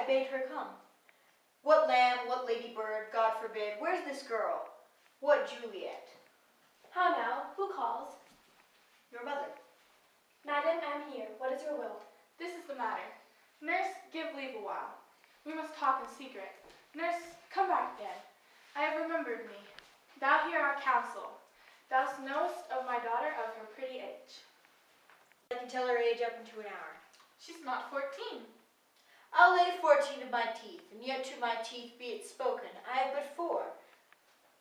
bade her come. What lamb, what ladybird, God forbid, where's this girl? What Juliet? How now? Who calls? Your mother. Madam, I am here. What is your will? This is the matter. Nurse, give leave a while. We must talk in secret. Nurse, come back again. I have remembered me. Thou hear our counsel. Thou knowest of my daughter of her pretty age. I can tell her age up into an hour. She's not 14. I'll lay 14 of my teeth, and yet to my teeth be it spoken, I have but 4.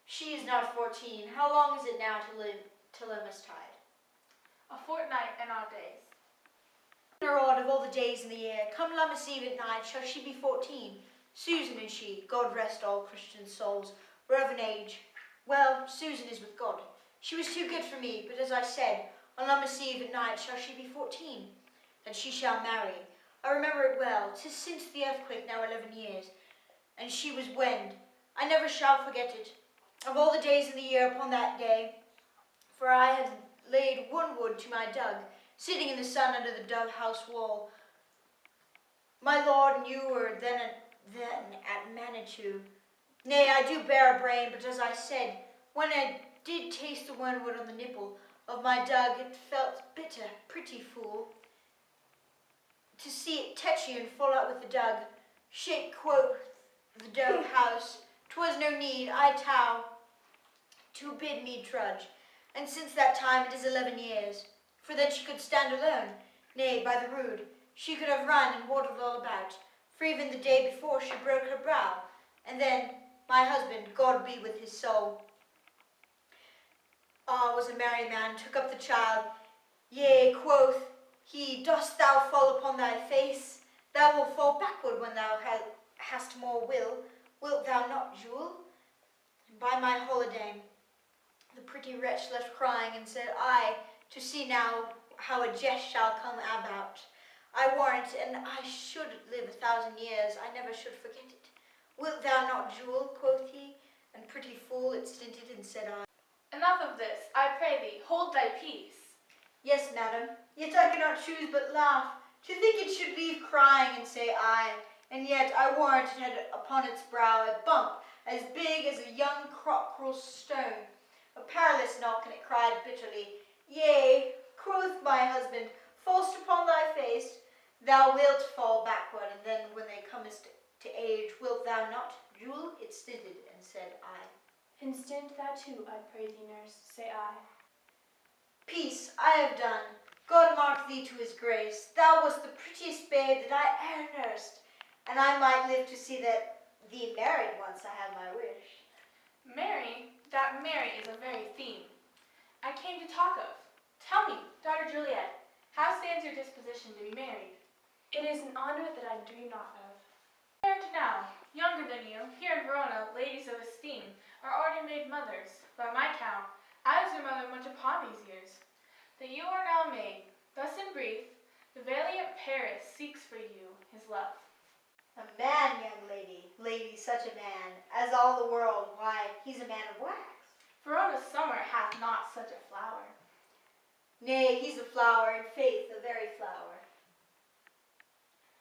She is not 14. How long is it now till Limestide? A fortnight and odd days. Or odd of all the days in the year, come Lammas Eve at night, shall she be 14? Susan and she, God rest all Christian souls, were of an age. Well, Susan is with God. She was too good for me, but as I said, on Lammas Eve at night shall she be 14, and she shall marry. I remember it well. 'Tis since the earthquake now 11 years, and she was wend. I never shall forget it. Of all the days in the year upon that day, for I had laid one wood to my dug, sitting in the sun under the dove house wall. My lord and you were then at Manitou. Nay, I do bear a brain, but as I said, when I did taste the wormwood on the nipple of my dug, it felt bitter, pretty fool. To see it tetchy and fall out with the dug, shake quoth the dove house, 'twas no need, I tow, to bid me trudge, and since that time it is 11 years. For then she could stand alone, nay, by the rood, she could have run and waddled all about, for even the day before she broke her brow, and then my husband, God be with his soul, was a merry man, took up the child. Yea, quoth he, dost thou fall upon thy face? Thou wilt fall backward when thou hast more will. Wilt thou not, Jewel? And by my holiday, the pretty wretch left crying, and said, I, to see now how a jest shall come about. I warrant, and I should live 1,000 years, I never should forget it. Wilt thou not, Jewel? Quoth he, and pretty fool it stinted, and said I. Enough of this, I pray thee, hold thy peace. Yes, madam, yet I cannot choose but laugh, to think it should leave crying and say I, and yet I warrant it had upon its brow a bump as big as a young cockerel stone. A perilous knock, and it cried bitterly, Yea, quoth my husband, fall'st upon thy face, thou wilt fall backward, and then when thou comest to age, wilt thou not, Jewel? It stinted, and said I. Instant thou too, I pray thee, nurse, say I. Peace, I have done. God mark thee to his grace. Thou wast the prettiest babe that I e'er nursed, and I might live to see thee married once I have my wish. Mary, that Mary is a very theme I came to talk of. Tell me, daughter Juliet, how stands your disposition to be married? It is an honor that I dream not of. Compared to now, younger than you, here in Verona, ladies of esteem are already made mothers. By my count, I was your mother much upon these years. That you are now a maid, thus in brief, the valiant Paris seeks for you his love. A man, young lady, such a man, as all the world, why, he's a man of wax. Verona's summer hath not such a flower. Nay, he's a flower, in faith, a very flower.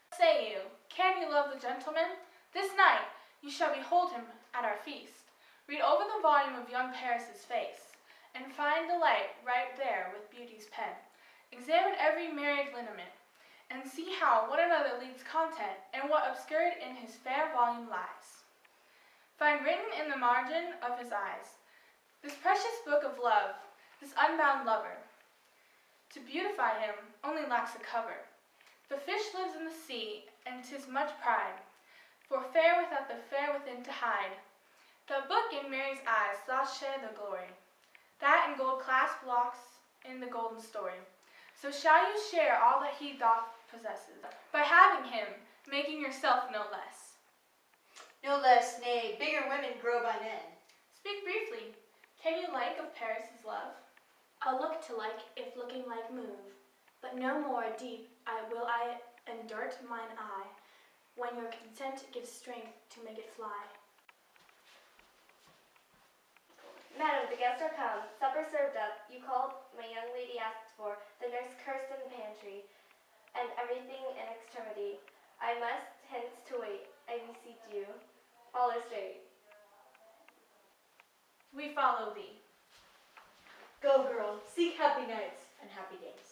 What say you? Can you love the gentleman? This night you shall behold him at our feast. Read over the volume of young Paris's face, and find delight right there with beauty's pen. Examine every married lineament, and see how one another leads content, and what obscured in his fair volume lies. Find written in the margin of his eyes this precious book of love, this unbound lover. To beautify him only lacks a cover. The fish lives in the sea, and 'tis much pride, for fair without the fair within to hide. The book in Mary's eyes thought share the glory, that in gold clasp locks in the golden story. So shall you share all that he doth possesses, by having him, making yourself no less. No less, nay, bigger women grow by men. Speak briefly. Can you like of Paris's love? I'll look to like, if looking like move, but no more deep will I endurt mine eye, when your consent gives strength to make it fly. Madam, the guests are come, supper served up, you called, my young lady asked for, the nurse cursed in the pantry, and everything in extremity. I must hence to wait, I beseech you. All are straight. We follow thee. Go, girl, seek happy nights and happy days.